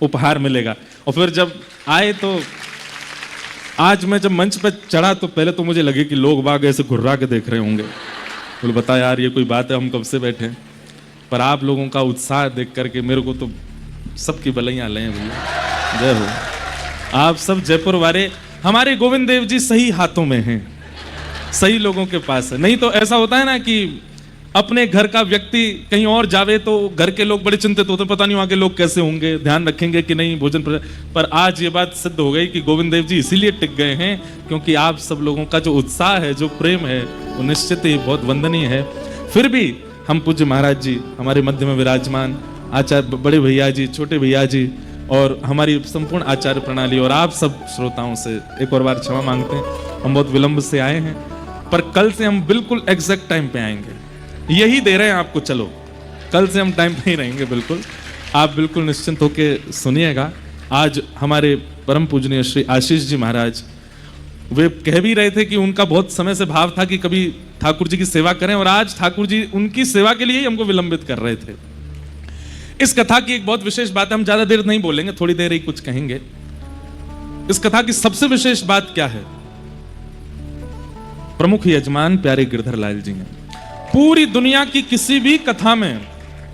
उपहार मिलेगा। और फिर जब आए तो आज मैं जब मंच पर चढ़ा तो पहले तो मुझे लगे कि लोग बाग ऐसे घुर्रा के देख रहे होंगे, बोले बता यार ये कोई बात है, हम कब से बैठे हैं। पर आप लोगों का उत्साह देख करके मेरे को तो सबकी बलैयां लें भैया, जय हो। आप सब जयपुर वाले, हमारे गोविंद देव जी सही हाथों में हैं, सही लोगों के पास है। नहीं तो ऐसा होता है ना कि अपने घर का व्यक्ति कहीं और जावे तो घर के लोग बड़े चिंतित होते, पता नहीं वहां के लोग कैसे होंगे, ध्यान रखेंगे कि नहीं भोजन पर आज ये बात सिद्ध हो गई कि गोविंद देव जी इसीलिए टिक गए हैं क्योंकि आप सब लोगों का जो उत्साह है, जो प्रेम है, वो निश्चित ही बहुत वंदनीय है। फिर भी हम पूज्य महाराज जी, हमारे मध्य में विराजमान आचार्य बड़े भैया जी, छोटे भैया जी और हमारी संपूर्ण आचार्य प्रणाली और आप सब श्रोताओं से एक और बार क्षमा मांगते हैं। हम बहुत विलंब से आए हैं, पर कल से हम बिल्कुल एग्जैक्ट टाइम पे आएंगे, यही दे रहे हैं आपको। चलो कल से हम टाइम पे ही रहेंगे, बिल्कुल आप बिल्कुल निश्चिंत होके सुनिएगा। आज हमारे परम पूजनीय श्री आशीष जी महाराज, वे कह भी रहे थे कि उनका बहुत समय से भाव था कि कभी ठाकुर जी की सेवा करें, और आज ठाकुर जी उनकी सेवा के लिए ही हमको विलंबित कर रहे थे। इस कथा की एक बहुत विशेष बात है, हम ज्यादा देर नहीं बोलेंगे, थोड़ी देर ही कुछ कहेंगे। इस कथा की सबसे विशेष बात क्या है? प्रमुख यजमान प्यारे गिरधर लाल जी हैं। पूरी दुनिया की किसी भी कथा में,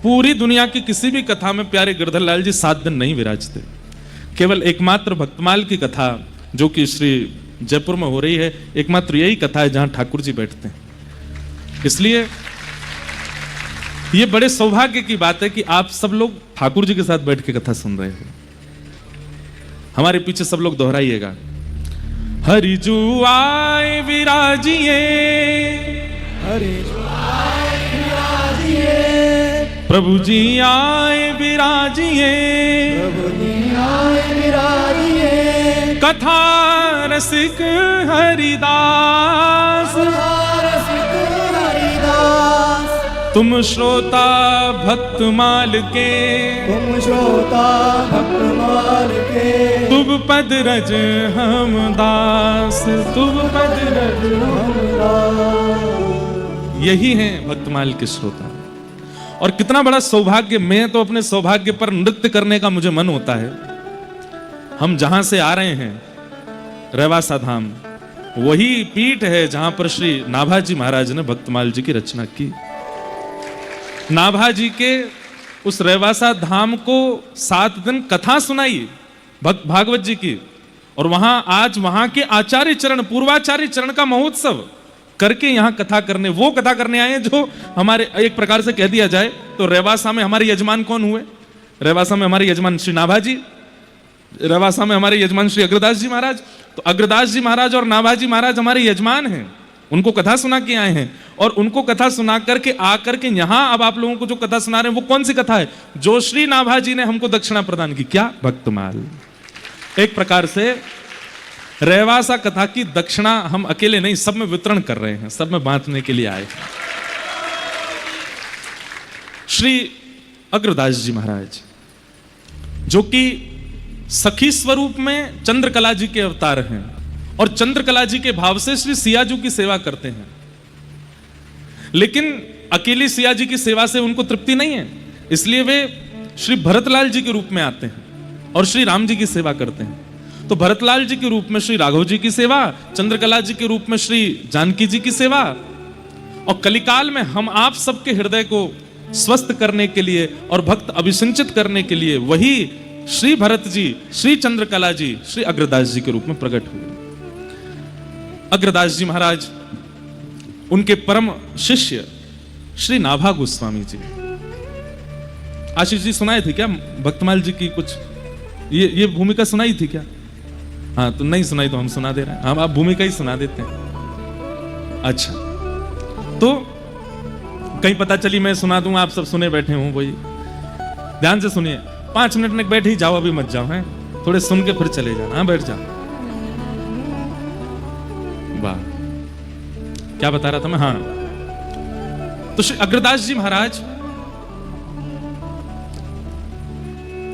पूरी दुनिया की किसी भी कथा में प्यारे गिरधर लाल जी 7 दिन नहीं विराजते। केवल एकमात्र भक्तमाल की कथा जो कि श्री जयपुर में हो रही है, एकमात्र यही कथा है जहां ठाकुर जी बैठते हैं। इसलिए ये बड़े सौभाग्य की बात है कि आप सब लोग ठाकुर जी के साथ बैठ के कथा सुन रहे हो। हमारे पीछे सब लोग दोहराइएगा, हरिजू आए विराजिए, हरिजू आए विराजिए, प्रभु जी आए विराजिए, प्रभु जी आए विराजिए, कथा रसिक हरिदास, रसिक हरिदास, तुम श्रोता भक्तमाल के, तुम श्रोता भक्तमाल के, तुम पद रज हम दास, तुम पद रज हम दास। यही है भक्तमाल के श्रोता। और कितना बड़ा सौभाग्य, मैं तो अपने सौभाग्य पर नृत्य करने का मुझे मन होता है। हम जहां से आ रहे हैं, रेवासा धाम, वही पीठ है जहां पर श्री नाभाजी महाराज ने भक्तमाल जी की रचना की। नाभाजी के उस रेवासा धाम को 7 दिन कथा सुनाई भक्त भागवत जी की, और वहां आज वहां के आचार्य चरण, पूर्वाचार्य चरण का महोत्सव करके यहां कथा करने, वो कथा करने आए हैं जो हमारे, एक प्रकार से कह दिया जाए तो रेवासा में हमारे यजमान कौन हुए? रेवासा में हमारे यजमान श्री नाभाजी, रेवासा में हमारे यजमान श्री अग्रदास जी महाराज। तो अग्रदास जी महाराज और नाभाजी महाराज हमारे यजमान हैं, उनको कथा सुना के आए हैं। और उनको कथा सुना करके आकर के यहां अब आप लोगों को जो कथा सुना रहे हैं वो कौन सी कथा है? जो श्री नाभाजी ने हमको दक्षिणा प्रदान की। क्या? भक्तमाल। एक प्रकार से रेवासा कथा की दक्षिणा हम अकेले नहीं, सब में वितरण कर रहे हैं, सब में बांटने के लिए आए। श्री अग्रदास जी महाराज जो कि सखी स्वरूप में चंद्रकला जी के अवतार हैं, और चंद्रकला जी के भाव से श्री सियाजू की सेवा करते हैं। लेकिन अकेली सिया जी की सेवा से उनको तृप्ति नहीं है, इसलिए वे श्री भरतलाल जी के रूप में आते हैं और श्री राम जी की सेवा करते हैं। तो भरतलाल जी के रूप में श्री राघव जी की सेवा, चंद्रकला जी के रूप में श्री जानकी जी की सेवा, और कलिकाल में हम आप सबके हृदय को स्वस्थ करने के लिए और भक्त अभिसिंचित करने के लिए वही श्री भरत जी, श्री चंद्रकला जी, श्री अग्रदास जी के रूप में प्रकट हुए। अग्रदास जी महाराज, उनके परम शिष्य श्री नाभा गोस्वामी जी। आशीष जी सुनाए थे क्या भक्तमाल जी की कुछ ये भूमिका सुनाई थी क्या? हाँ, तो नहीं सुनाई तो हम सुना दे रहे हैं, हम आप भूमिका ही सुना देते हैं। अच्छा, तो कहीं पता चली मैं सुना दूं, आप सब सुने बैठे हों, वही ध्यान से सुनिए। 5 मिनट में बैठ ही जाओ, अभी मत जाओ, हैं थोड़े सुन के फिर चले जाना। हाँ, बैठ जाओ। वाह, क्या बता रहा था मैं? हाँ, तो श्री अग्रदास जी महाराज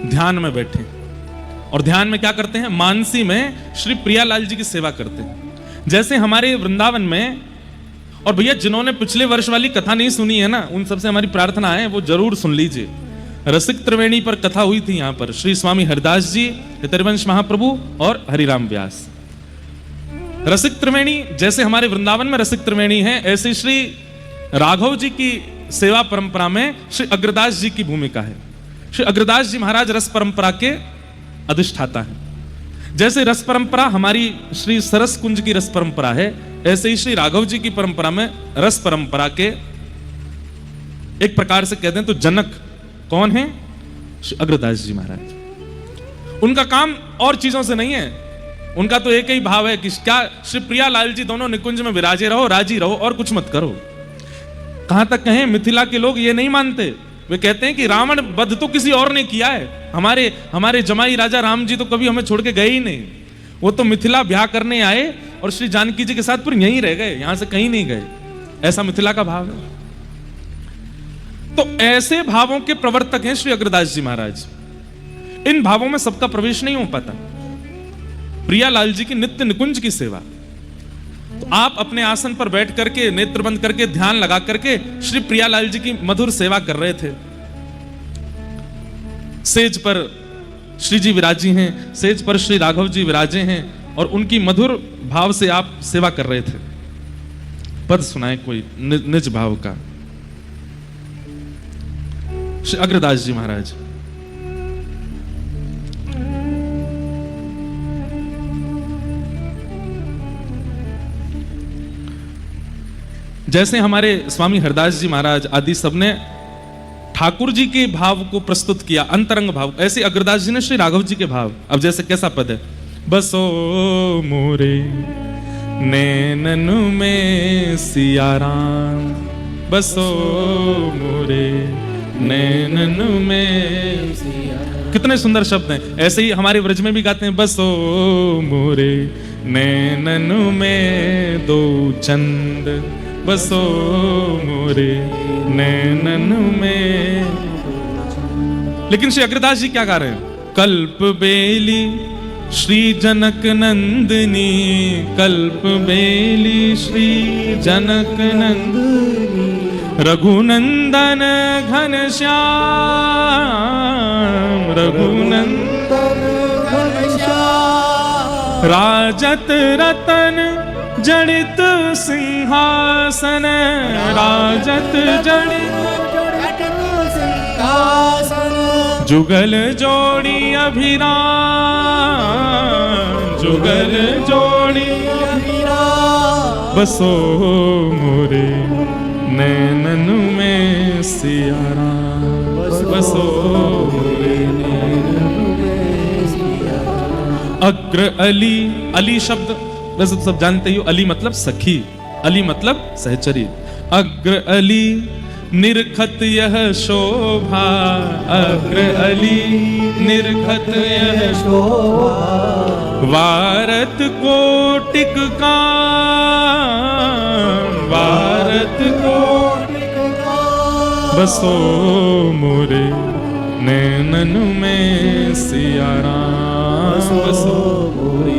ध्यान में बैठे, और ध्यान में क्या करते हैं? मानसी में श्री प्रियालाल जी की सेवा करते हैं। जैसे हमारे वृंदावन में, और भैया जिन्होंने पिछले वर्ष वाली कथा नहीं सुनी है ना, उन सबसे हमारी प्रार्थना है वो जरूर सुन लीजिए। रसिक त्रिवेणी पर कथा हुई थी यहाँ पर, श्री स्वामी हरिदास जी, हरिवंश महाप्रभु और हरिराम व्यास। रसिक त्रिवेणी जैसे हमारे वृंदावन में रसिक त्रिवेणी है, ऐसे श्री राघव जी की सेवा परंपरा में श्री अग्रदास जी की भूमिका है। श्री अग्रदास जी महाराज रस परंपरा के अधिष्ठाता है। जैसे रस परंपरा हमारी श्री सरस कुंज की रस परंपरा है, ऐसे ही श्री राघव जी की परंपरा में रस परंपरा के एक प्रकार से कहते हैं तो जनक कौन है? श्री अग्रदास जी महाराज। उनका काम और चीजों से नहीं है, उनका तो एक ही भाव है कि क्या श्री प्रियालाल जी दोनों निकुंज में विराजे रहो, राजी रहो और कुछ मत करो। कहां तक कहें, मिथिला के लोग ये नहीं मानते, वे कहते हैं कि रावण वध तो किसी और ने किया है, हमारे जमाई राजा राम जी तो कभी हमें छोड़ के गए ही नहीं, वो तो मिथिला ब्याह करने आए और श्री जानकी जी के साथ फिर यहीं रह गए, यहां से कहीं नहीं गए। ऐसा मिथिला का भाव है। तो ऐसे भावों के प्रवर्तक हैं श्री अग्रदास जी महाराज। इन भावों में सबका प्रवेश नहीं हो पाता। प्रियालाल जी की नित्य निकुंज की सेवा, तो आप अपने आसन पर बैठ करके नेत्र बंद करके ध्यान लगा करके श्री प्रियालाल जी की मधुर सेवा कर रहे थे। सेज पर श्री जी विराजी हैं, सेज पर श्री राघव जी विराजे हैं और उनकी मधुर भाव से आप सेवा कर रहे थे। पद सुनाए कोई निज भाव का। श्री अग्रदास जी महाराज। जैसे हमारे स्वामी हरदास जी महाराज आदि सबने ठाकुर जी के भाव को प्रस्तुत किया, अंतरंग भाव, ऐसे अग्रदास जी ने श्री राघव जी के भाव। अब जैसे कैसा पद है? बसो मोरे नैनन में सिया राम, बसो मोरे नैनन में सिया। कितने सुंदर शब्द हैं। ऐसे ही हमारे व्रज में भी गाते हैं, बसो मोरे नैनन में दो चंद, बसो मोरे नैनन में। लेकिन श्री अग्रदास जी क्या गा रहे हैं? कल्प बेली श्री जनक नंदिनी, कल्प बेली श्री जनक नंदिनी, रघुनंदन घनश्याम, रघुनंदन घनश्याम, राजत रतन जड़ित सिंहासन, राजत जड़ित सिंहासन, जुगल जोड़ी अभिराम, जुगल जोड़ी अभिराम, बसो मोरे नैनन में सिया राम, बसो मोरे नैनन में सिया राम। अग्र अली, अली शब्द वैसे तो सब जानते हो, अली मतलब सखी, अली मतलब सहचरी। अग्र अली निरखत यह शोभा, अग्र अली निरखत यह शोभा, वारत कोटिक काम, वारत कोटिक काम, बसो मोरे नैनन में सिया राम, बसो मोरे।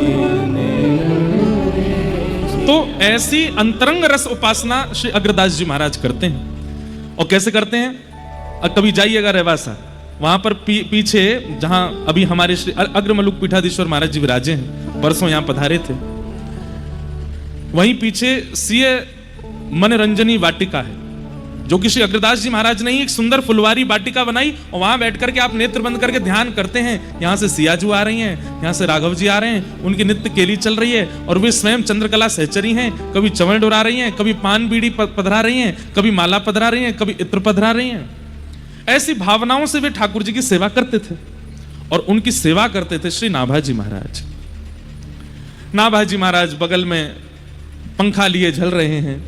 तो ऐसी अंतरंग रस उपासना श्री अग्रदास जी महाराज करते हैं। और कैसे करते हैं? कभी जाइएगा रेवासा, वहां पर पीछे जहां अभी हमारे श्री अग्रमलुक पीठाधीश्वर महाराज जी विराजे हैं, परसों यहां पधारे थे, वहीं पीछे सीए मनरंजनी वाटिका है, जो कि श्री अग्रदास जी महाराज ने एक सुंदर फुलवारी वाटिका बनाई और वहां बैठ करके आप नेत्र बंद करके ध्यान करते हैं। यहां से सियाजू आ रही हैं, यहां से राघव जी आ रहे हैं, उनकी नित्य केली चल रही है और वे स्वयं चंद्रकला सहचरी हैं। कभी चवल डोरा रही हैं, कभी पान बीड़ी पधरा रही हैं, कभी माला पधरा रही हैं, कभी इत्र पधरा रही हैं। ऐसी भावनाओं से वे ठाकुर जी की सेवा करते थे और उनकी सेवा करते थे श्री नाभाजी महाराज। नाभाजी महाराज बगल में पंखा लिए झल रहे हैं।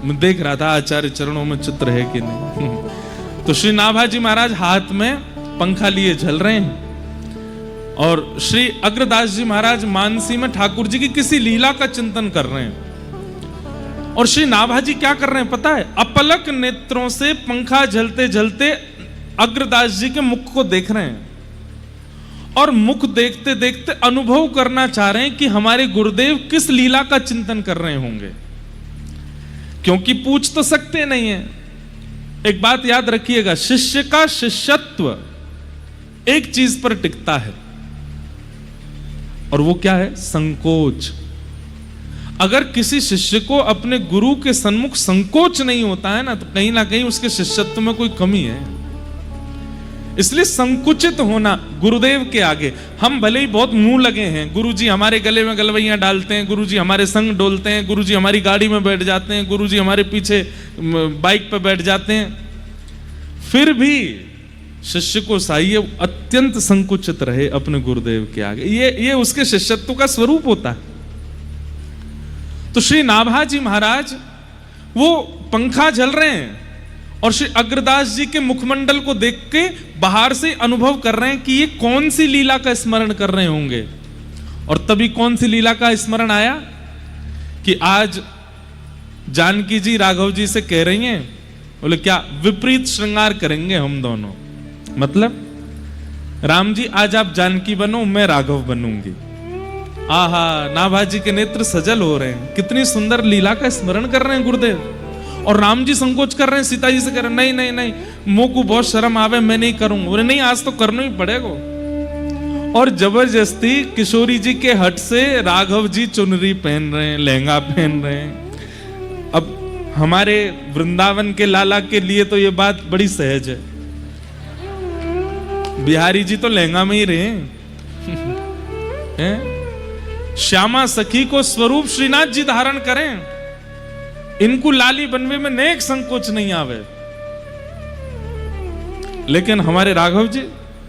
मैं देख रहा था आचार्य चरणों में चित्र है कि नहीं। तो श्री नाभाजी महाराज हाथ में पंखा लिए झल रहे हैं और श्री अग्रदास जी महाराज मानसी में ठाकुर जी की किसी लीला का चिंतन कर रहे हैं। और श्री नाभाजी क्या कर रहे हैं पता है? अपलक नेत्रों से पंखा झलते झलते अग्रदास जी के मुख को देख रहे हैं और मुख देखते देखते अनुभव करना चाह रहे हैं कि हमारे गुरुदेव किस लीला का चिंतन कर रहे होंगे। क्योंकि पूछ तो सकते नहीं है। एक बात याद रखिएगा, शिष्य का शिष्यत्व एक चीज पर टिकता है, और वो क्या है? संकोच। अगर किसी शिष्य को अपने गुरु के सन्मुख संकोच नहीं होता है ना, तो कहीं ना कहीं उसके शिष्यत्व में कोई कमी है। इसलिए संकुचित होना गुरुदेव के आगे, हम भले ही बहुत मुंह लगे हैं, गुरुजी हमारे गले में गलवैयां डालते हैं, गुरुजी हमारे संग डोलते हैं, गुरुजी हमारी गाड़ी में बैठ जाते हैं, गुरुजी हमारे पीछे बाइक पर बैठ जाते हैं, फिर भी शिष्य को चाहिए अत्यंत संकुचित रहे अपने गुरुदेव के आगे। ये उसके शिष्यत्व का स्वरूप होता है। तो श्री नाभाजी महाराज वो पंखा झल रहे हैं और श्री अग्रदास जी के मुखमंडल को देख के बाहर से अनुभव कर रहे हैं कि ये कौन सी लीला का स्मरण कर रहे होंगे। और तभी कौन सी लीला का स्मरण आया कि आज जानकी जी राघव जी से कह रही हैं, बोले क्या? विपरीत श्रृंगार करेंगे हम दोनों। मतलब राम जी आज आप जानकी बनो, मैं राघव बनूंगी। आहा, नाभाजी के नेत्र सजल हो रहे हैं, कितनी सुंदर लीला का स्मरण कर रहे हैं गुरुदेव। और राम जी संकोच कर रहे हैं, सीता जी से कह रहे हैं नहीं नहीं नहीं, मुंह को बहुत शर्म आवे, मैं नहीं करूंगा। बोले नहीं, आज तो करना ही पड़ेगा। और जबरदस्ती किशोरी जी के हट से राघव जी चुनरी पहन रहे हैं, लहंगा पहन रहे हैं। अब हमारे वृंदावन के लाला के लिए तो ये बात बड़ी सहज है, बिहारी जी तो लहंगा में ही रहे हैं। श्यामा सखी को स्वरूप श्रीनाथ जी धारण करें, इनको लाली बनवे में नेक संकोच नहीं आवे। लेकिन हमारे राघव जी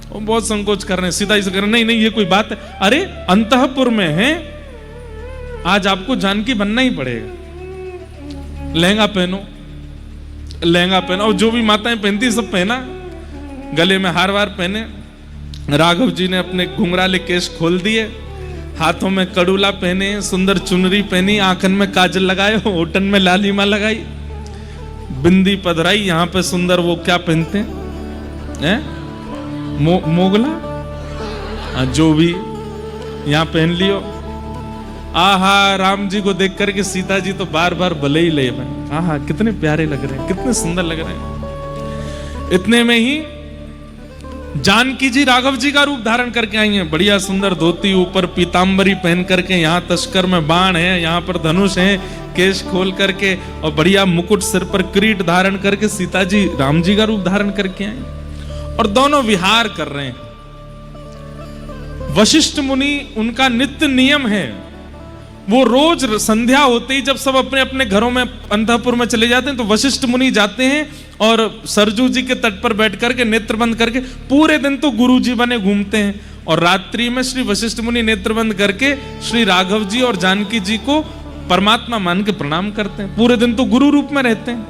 वो बहुत संकोच कर रहे हैं, सीता जी से कह रहे हैं नहीं नहीं, ये कोई बात है? अरे अंतःपुर में है, आज आपको जानकी बनना ही पड़ेगा। लहंगा पहनो, लहंगा पहनो। और जो भी माताएं पहनती सब पहना, गले में हार वार पहने। राघव जी ने अपने घुंघराले केश खोल दिए, हाथों में कड़ूला पहने, सुंदर चुनरी पहनी, आंखन में काजल लगाए, होठन में लालिमा लगाई, बिंदी पधराई। यहाँ पे सुंदर वो क्या पहनते हैं, मोगला, जो भी यहाँ पहन लियो। आहा, राम जी को देख करके सीता जी तो बार बार भले ही ले बने। आहा, कितने प्यारे लग रहे हैं, कितने सुंदर लग रहे हैं। इतने में ही जानकी जी राघव जी का रूप धारण करके आई हैं, बढ़िया सुंदर धोती, ऊपर पीतांबरी पहन करके, यहाँ तस्कर में बाण है, यहाँ पर धनुष है, केश खोल करके और बढ़िया मुकुट सिर पर किरीट धारण करके सीता जी राम जी का रूप धारण करके आई और दोनों विहार कर रहे हैं। वशिष्ठ मुनि, उनका नित्य नियम है, वो रोज संध्या होते ही जब सब अपने अपने घरों में अंतःपुर में चले जाते हैं, तो वशिष्ठ मुनि जाते हैं और सरजू जी के तट पर बैठ करके नेत्र बंद करके पूरे दिन तो गुरु जी बने घूमते हैं, और रात्रि में श्री वशिष्ठ मुनि नेत्र बंद करके श्री राघव जी और जानकी जी को परमात्मा मान के प्रणाम करते हैं। पूरे दिन तो गुरु रूप में रहते हैं।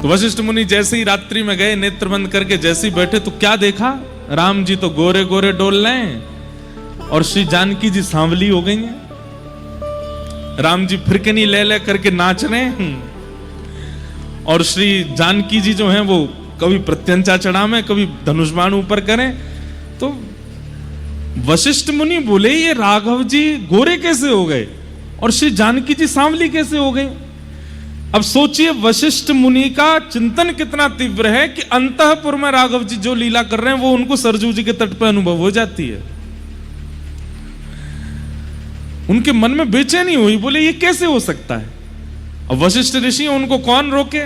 तो वशिष्ठ मुनि जैसे ही रात्रि में गए, नेत्र बंद करके जैसे ही बैठे, तो क्या देखा? राम जी तो गोरे गोरे डोल रहे हैं और श्री जानकी जी सांवली हो गई हैं। राम जी फिरकनी ले ले करके नाच रहे हैं और श्री जानकी जी जो हैं वो कभी प्रत्यंचा चढ़ावे, कभी धनुष बाण ऊपर करें। तो वशिष्ठ मुनि बोले ये राघव जी गोरे कैसे हो गए और श्री जानकी जी सांवली कैसे हो गई? अब सोचिए वशिष्ठ मुनि का चिंतन कितना तीव्र है कि अंतःपुर में राघव जी जो लीला कर रहे हैं वो उनको सरजू जी के तट पर अनुभव हो जाती है। उनके मन में बेचैनी हुई, बोले ये कैसे हो सकता है? अब वशिष्ठ ऋषि उनको कौन रोके,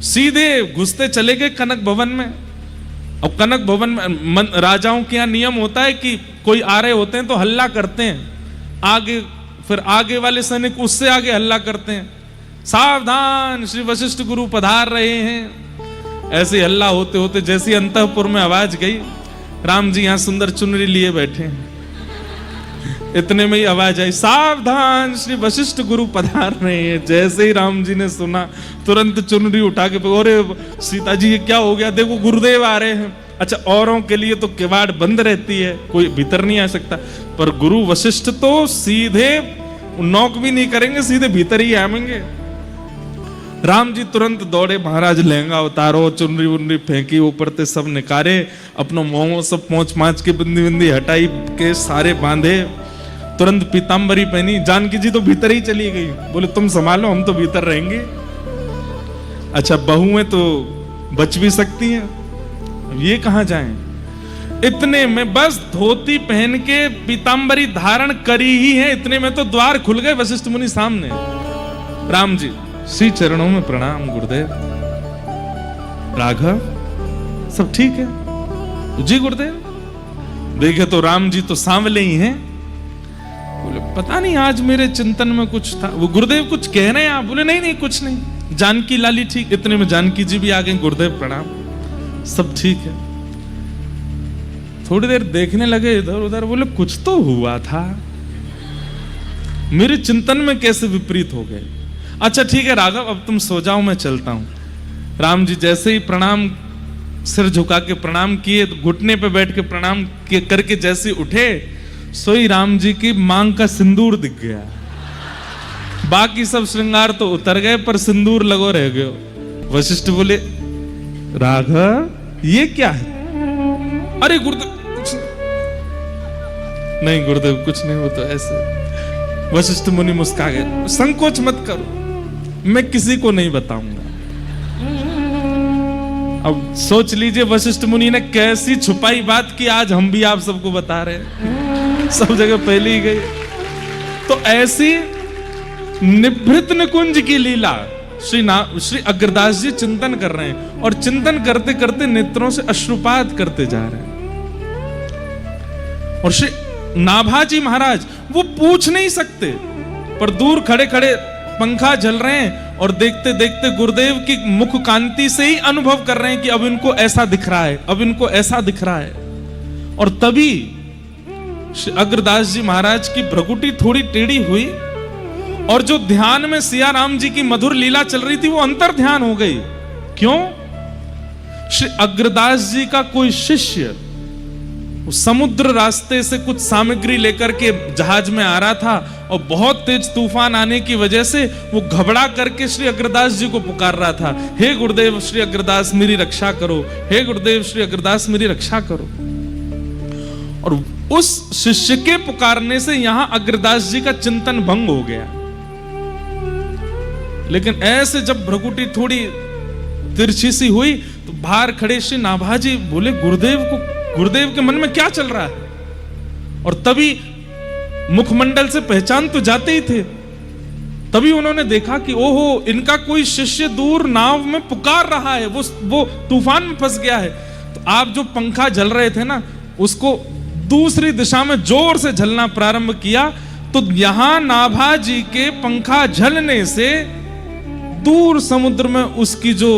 सीधे घुसते चले गए कनक भवन में। अब कनक भवन में राजाओं के यहाँ नियम होता है कि कोई आ रहे होते हैं तो हल्ला करते हैं, आगे फिर आगे वाले सैनिक उससे आगे हल्ला करते हैं, सावधान श्री वशिष्ठ गुरु पधार रहे हैं। ऐसे हल्ला होते होते जैसी अंतःपुर में आवाज गई, राम जी यहाँ सुंदर चुनरी लिए बैठे हैं, इतने में ही आवाज आई, सावधान श्री वशिष्ठ गुरु पधार रहे हैं। जैसे ही राम जी ने सुना, तुरंत चुनरी उठा के, अरे सीता जी ये क्या हो गया, देखो गुरुदेव आ रहे हैं। अच्छा, औरों के लिए तो किवाड़ बंद रहती है, कोई भीतर नहीं आ सकता, पर गुरु वशिष्ठ तो सीधे नॉक भी नहीं करेंगे, सीधे भीतर ही आएंगे। राम जी तुरंत दौड़े, महाराज लहंगा उतारो, चुनरी उनरी फेंकी, ऊपर ते सब निकारे, अपनों मुंह सब पहुंच माच के बिंदी बिंदी हटाई के सारे बांधे। तुरंत पीतांबरी पहनी। जानकी जी तो भीतर ही चली गई, बोले तुम संभालो, हम तो भीतर रहेंगे। अच्छा, बहुएं तो बच भी सकती हैं, ये कहां जाएं? इतने में बस धोती पहन के पीतांबरी धारण करी ही है, इतने में तो द्वार खुल गए। वशिष्ठ मुनि सामने। राम जी, श्री चरणों में प्रणाम गुरुदेव। राघव, सब ठीक है? जी गुरुदेव। देखे तो राम जी तो सांवले ही हैं। बोले पता नहीं आज मेरे चिंतन में कुछ था। वो गुरुदेव कुछ कह रहे हैं आप? बोले नहीं नहीं कुछ नहीं, जानकी लाली ठीक। इतने में जानकी जी भी आ गए। गुरुदेव प्रणाम, सब ठीक है। थोड़ी देर देखने लगे इधर उधर, बोले कुछ तो हुआ था, मेरे चिंतन में कैसे विपरीत हो गए। अच्छा ठीक है राघव, अब तुम सो जाओ, मैं चलता हूं। राम जी जैसे ही प्रणाम, सिर झुका के प्रणाम किए, तो घुटने पे बैठ के प्रणाम करके जैसे उठे, सोई राम जी की मांग का सिंदूर दिख गया। बाकी सब श्रृंगार तो उतर गए, पर सिंदूर लगो रह गयो। वशिष्ठ बोले राघव ये क्या है? अरे गुरुदेव नहीं गुरुदेव कुछ नहीं, वो तो ऐसे। वशिष्ठ मुनि मुस्कुरा गए। संकोच मत करो, मैं किसी को नहीं बताऊंगा। अब सोच लीजिए वशिष्ठ मुनि ने कैसी छुपाई बात की, आज हम भी आप सबको बता रहे हैं। सब जगह फैली गई। तो ऐसी निभृत निकुंज की लीला श्री अग्रदास जी चिंतन कर रहे हैं, और चिंतन करते करते नेत्रों से अश्रुपात करते जा रहे हैं। और श्री नाभाजी महाराज वो पूछ नहीं सकते, पर दूर खड़े खड़े पंखा जल रहे हैं, और देखते देखते गुरुदेव की मुख कांति से ही अनुभव कर रहे हैं कि अब इनको ऐसा दिख रहा है, अब इनको ऐसा दिख रहा है। और तभी श्री अग्रदास जी महाराज की भ्रकुटी थोड़ी टेढ़ी हुई, और जो ध्यान में सिया राम जी की मधुर लीला चल रही थी वो अंतर ध्यान हो गई। क्यों? श्री अग्रदास जी का कोई शिष्य समुद्र रास्ते से कुछ सामग्री लेकर के जहाज में आ रहा था, और बहुत तेज तूफान आने की वजह से वो घबरा करके श्री अग्रदास जी को पुकार रहा था, हे गुरुदेव श्री अग्रदास मेरी रक्षा करो, हे गुरुदेव श्री अग्रदास मेरी रक्षा करो। और उस शिष्य के पुकारने से यहां अग्रदास जी का चिंतन भंग हो गया। लेकिन ऐसे जब भ्रकुटी थोड़ी तिरछी सी हुई, तो बाहर खड़े श्री नाभाजी बोले गुरुदेव के मन में क्या चल रहा है? और तभी मुखमंडल से पहचान तो जाते ही थे, तभी उन्होंने देखा कि ओहो इनका कोई शिष्य दूर नाव में पुकार रहा है, वो तूफान में फंस गया है। तो आप जो पंखा झल रहे थे ना, उसको दूसरी दिशा में जोर से झलना प्रारंभ किया, तो यहां नाभाजी के पंखा झलने से दूर समुद्र में उसकी जो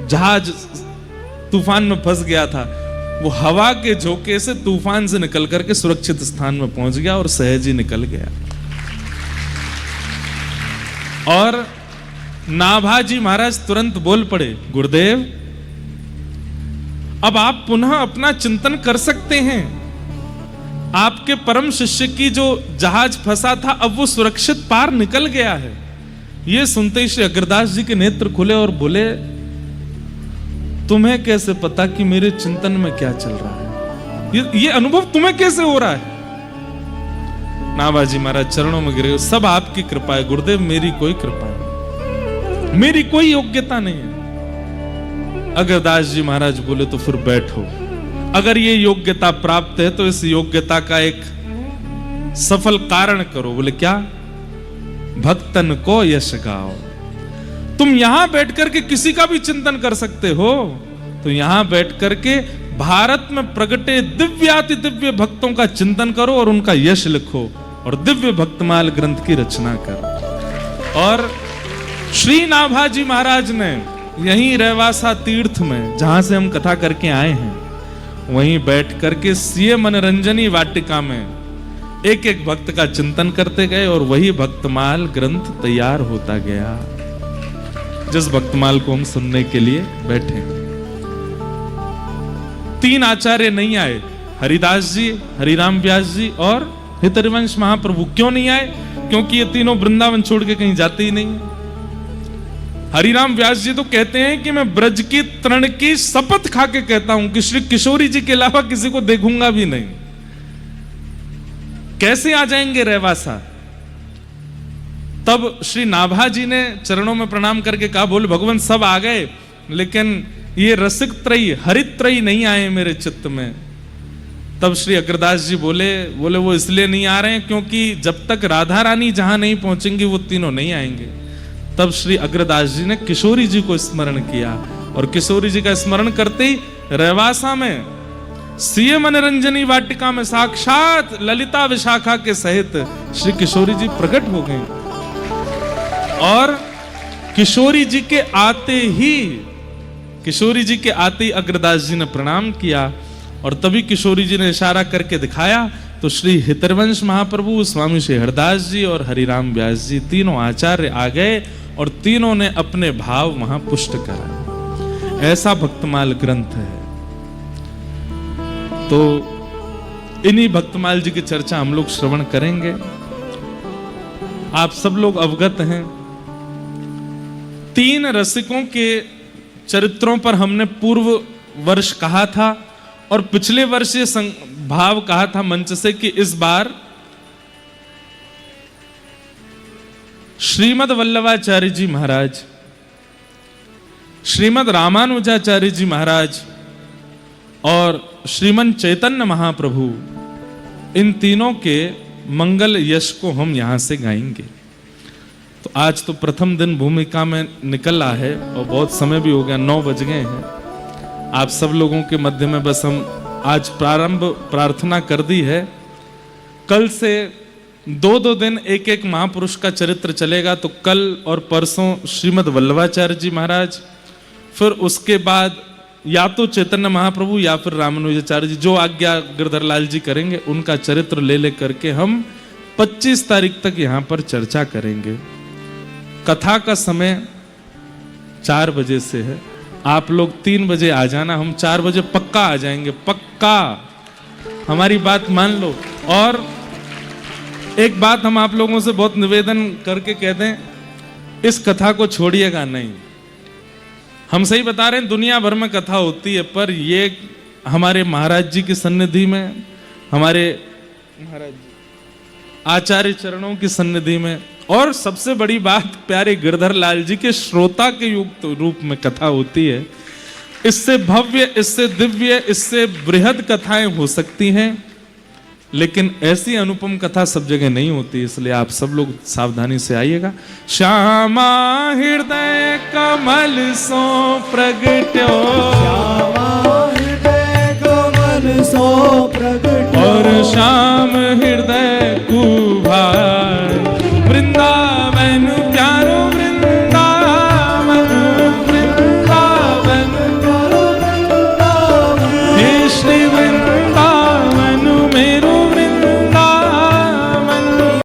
जहाज तूफान में फंस गया था, वो हवा के झोंके से तूफान से निकल करके सुरक्षित स्थान में पहुंच गया और सहज ही निकल गया। और नाभाजी महाराज तुरंत बोल पड़े, गुरुदेव अब आप पुनः अपना चिंतन कर सकते हैं। आपके परम शिष्य की जो जहाज फंसा था, अब वो सुरक्षित पार निकल गया है। ये सुनते ही श्री अग्रदास जी के नेत्र खुले और बोले, तुम्हें कैसे पता कि मेरे चिंतन में क्या चल रहा है? ये अनुभव तुम्हें कैसे हो रहा है? नाभाजी महाराज चरणों में गिरे, सब आपकी कृपा है गुरुदेव, मेरी कोई कृपा नहीं, मेरी कोई योग्यता नहीं है। अग्रदास जी महाराज बोले तो फिर बैठो, अगर ये योग्यता प्राप्त है तो इस योग्यता का एक सफल कारण करो। बोले क्या? भक्तन को यश गाओ। तुम यहां बैठ करके किसी का भी चिंतन कर सकते हो, तो यहां बैठ करके भारत में प्रगटे दिव्याति दिव्य भक्तों का चिंतन करो और उनका यश लिखो, और दिव्य भक्तमाल ग्रंथ की रचना करो। और श्री नाभाजी महाराज ने यहीं रहवासा तीर्थ में, जहां से हम कथा करके आए हैं, वहीं बैठ करके सीए मनोरंजनी वाटिका में एक एक भक्त का चिंतन करते गए, और वही भक्तमाल ग्रंथ तैयार होता गया, जिस भक्तमाल को हम सुनने के लिए बैठे। 3 आचार्य नहीं आए, हरिदास जी, हरिराम व्यास जी और हितरिवंश महाप्रभु। क्यों नहीं आए? क्योंकि ये तीनों वृंदावन छोड़ के कहीं जाते ही नहीं। हरिराम व्यास जी तो कहते हैं कि मैं ब्रज की तृण की शपथ खा के कहता हूं कि श्री किशोरी जी के अलावा किसी को देखूंगा भी नहीं। कैसे आ जाएंगे रेवासा? तब श्री नाभा जी ने चरणों में प्रणाम करके कहा, बोले भगवान सब आ गए, लेकिन ये रसिक त्रयी हरित त्रयी नहीं आए मेरे चित्त में। तब श्री अग्रदास जी बोले वो इसलिए नहीं आ रहे हैं क्योंकि जब तक राधा रानी जहां नहीं पहुंचेंगी वो तीनों नहीं आएंगे। तब श्री अग्रदास जी ने किशोरी जी को स्मरण किया, और किशोरी जी का स्मरण करते ही रेवासा में सीय मनोरंजनी वाटिका में साक्षात ललिता विशाखा के सहित श्री किशोरी जी प्रकट हो गए। और किशोरी जी के आते ही अग्रदास जी ने प्रणाम किया, और तभी किशोरी जी ने इशारा करके दिखाया तो श्री हितरवंश महाप्रभु, स्वामी श्री हरदास जी और हरिराम व्यास जी तीनों आचार्य आ गए, और तीनों ने अपने भाव वहां पुष्ट कराए। ऐसा भक्तमाल ग्रंथ है। तो इन्हीं भक्तमाल जी की चर्चा हम लोग श्रवण करेंगे। आप सब लोग अवगत हैं, 3 रसिकों के चरित्रों पर हमने पूर्व वर्ष कहा था, और पिछले वर्ष ये भाव कहा था मंच से कि इस बार श्रीमद वल्लभाचार्य जी महाराज, श्रीमद रामानुजाचार्य जी महाराज और श्रीमन चैतन्य महाप्रभु, इन तीनों के मंगल यश को हम यहां से गाएंगे। तो आज तो प्रथम दिन भूमिका में निकल रहा है और बहुत समय भी हो गया, 9 बज गए हैं। आप सब लोगों के मध्य में बस हम आज प्रारंभ प्रार्थना कर दी है। कल से 2 दिन एक महापुरुष का चरित्र चलेगा। तो कल और परसों श्रीमद वल्लभाचार्य जी महाराज, फिर उसके बाद या तो चैतन्य महाप्रभु या फिर रामानुजाचार्य जी, जो आज्ञा गिरधर लाल जी करेंगे उनका चरित्र ले करके हम 25 तारीख तक यहाँ पर चर्चा करेंगे। कथा का समय 4 बजे से है। आप लोग 3 बजे आ जाना, हम 4 बजे पक्का आ जाएंगे, पक्का, हमारी बात मान लो। और एक बात हम आप लोगों से बहुत निवेदन करके कह दें, इस कथा को छोड़िएगा नहीं। हम सही बता रहे हैं, दुनिया भर में कथा होती है, पर ये हमारे महाराज जी की सन्निधि में, हमारे महाराज आचार्य चरणों की सन्निधि में, और सबसे बड़ी बात प्यारे गिरधर लाल जी के श्रोता के युक्त रूप में कथा होती है। इससे भव्य, इससे दिव्य, इससे बृहद कथाएं हो सकती हैं, लेकिन ऐसी अनुपम कथा सब जगह नहीं होती। इसलिए आप सब लोग सावधानी से आइएगा। श्यामा हृदय कमल सो प्रगट्यो, श्यामा हृदय कमल सो प्रगट्यो, और श्याम हृदय